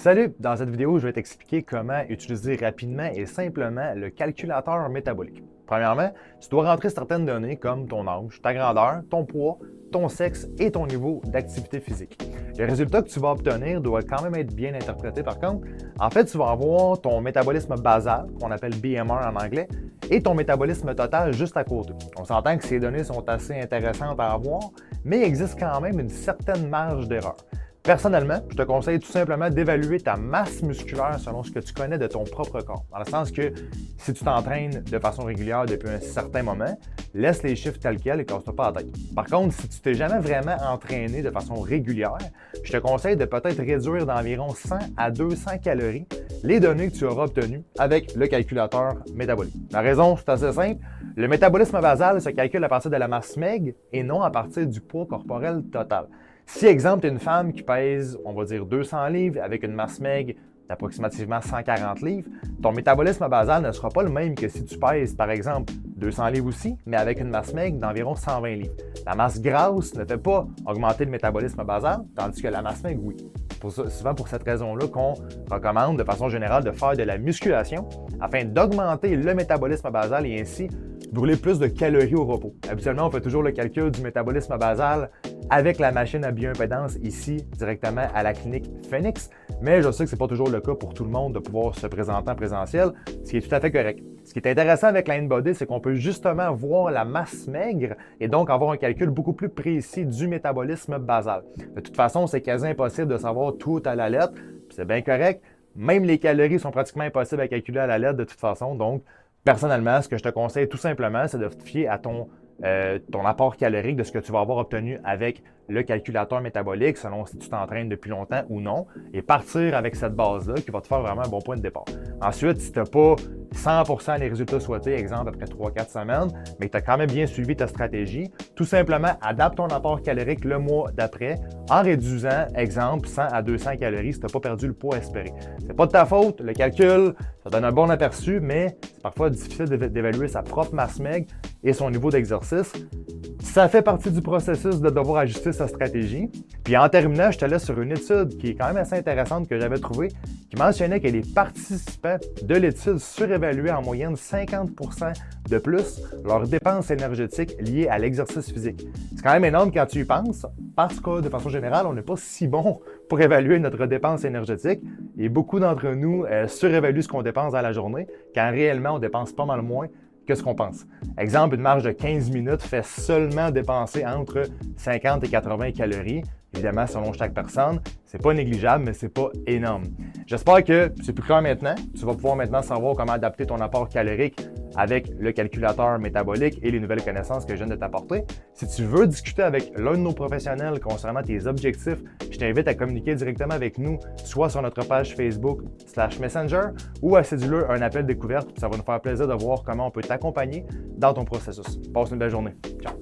Salut! Dans cette vidéo, je vais t'expliquer comment utiliser rapidement et simplement le calculateur métabolique. Premièrement, tu dois rentrer certaines données comme ton âge, ta grandeur, ton poids, ton sexe et ton niveau d'activité physique. Les résultats que tu vas obtenir doivent quand même être bien interprétés par contre. En fait, tu vas avoir ton métabolisme basal, qu'on appelle BMR en anglais, et ton métabolisme total juste à côté. On s'entend que ces données sont assez intéressantes à avoir, mais il existe quand même une certaine marge d'erreur. Personnellement, je te conseille tout simplement d'évaluer ta masse musculaire selon ce que tu connais de ton propre corps. Dans le sens que si tu t'entraînes de façon régulière depuis un certain moment, laisse les chiffres tels quels et casse-toi pas la tête. Par contre, si tu t'es jamais vraiment entraîné de façon régulière, je te conseille de peut-être réduire d'environ 100 à 200 calories les données que tu auras obtenues avec le calculateur métabolique. La raison, c'est assez simple. Le métabolisme basal se calcule à partir de la masse maigre et non à partir du poids corporel total. Si, exemple, tu es une femme qui pèse, on va dire 200 livres avec une masse maigre d'approximativement 140 livres, ton métabolisme basal ne sera pas le même que si tu pèses, par exemple, 200 livres aussi, mais avec une masse maigre d'environ 120 livres. La masse grasse ne fait pas augmenter le métabolisme basal, tandis que la masse maigre, oui. C'est souvent pour cette raison-là qu'on recommande de façon générale de faire de la musculation afin d'augmenter le métabolisme basal et ainsi brûler plus de calories au repos. Habituellement, on fait toujours le calcul du métabolisme basal avec la machine à bioimpédance ici, directement à la clinique Phoenix, mais je sais que ce n'est pas toujours le cas pour tout le monde de pouvoir se présenter en présentiel, ce qui est tout à fait correct. Ce qui est intéressant avec la InBody, c'est qu'on peut justement voir la masse maigre et donc avoir un calcul beaucoup plus précis du métabolisme basal. De toute façon, c'est quasi impossible de savoir tout à la lettre, puis c'est bien correct. Même les calories sont pratiquement impossibles à calculer à la lettre de toute façon, donc personnellement, ce que je te conseille tout simplement, c'est de te fier à ton apport calorique de ce que tu vas avoir obtenu avec le calculateur métabolique, selon si tu t'entraînes depuis longtemps ou non, et partir avec cette base-là qui va te faire vraiment un bon point de départ. Ensuite, si tu n'as pas 100% les résultats souhaités, exemple après 3-4 semaines, mais que tu as quand même bien suivi ta stratégie, tout simplement adapte ton apport calorique le mois d'après en réduisant, exemple, 100 à 200 calories si tu n'as pas perdu le poids espéré. C'est pas de ta faute, le calcul, ça donne un bon aperçu, mais c'est parfois difficile d'évaluer sa propre masse maigre et son niveau d'exercice. Ça fait partie du processus de devoir ajuster sa stratégie. Puis en terminant, je te laisse sur une étude qui est quand même assez intéressante que j'avais trouvée, qui mentionnait que les participants de l'étude surévaluaient en moyenne 50% de plus leurs dépenses énergétiques liées à l'exercice physique. C'est quand même énorme quand tu y penses, parce que de façon générale, on n'est pas si bon pour évaluer notre dépense énergétique et beaucoup d'entre nous surévaluent ce qu'on dépense dans la journée, quand réellement on dépense pas mal moins que ce qu'on pense. Exemple, une marche de 15 minutes fait seulement dépenser entre 50 et 80 calories. Évidemment, selon chaque personne, c'est pas négligeable, mais c'est pas énorme. J'espère que c'est plus clair maintenant. Tu vas pouvoir maintenant savoir comment adapter ton apport calorique avec le calculateur métabolique et les nouvelles connaissances que je viens de t'apporter. Si tu veux discuter avec l'un de nos professionnels concernant tes objectifs, je t'invite à communiquer directement avec nous, soit sur notre page Facebook/Messenger ou à céduler un appel découverte. Ça va nous faire plaisir de voir comment on peut t'accompagner dans ton processus. Passe une belle journée. Ciao!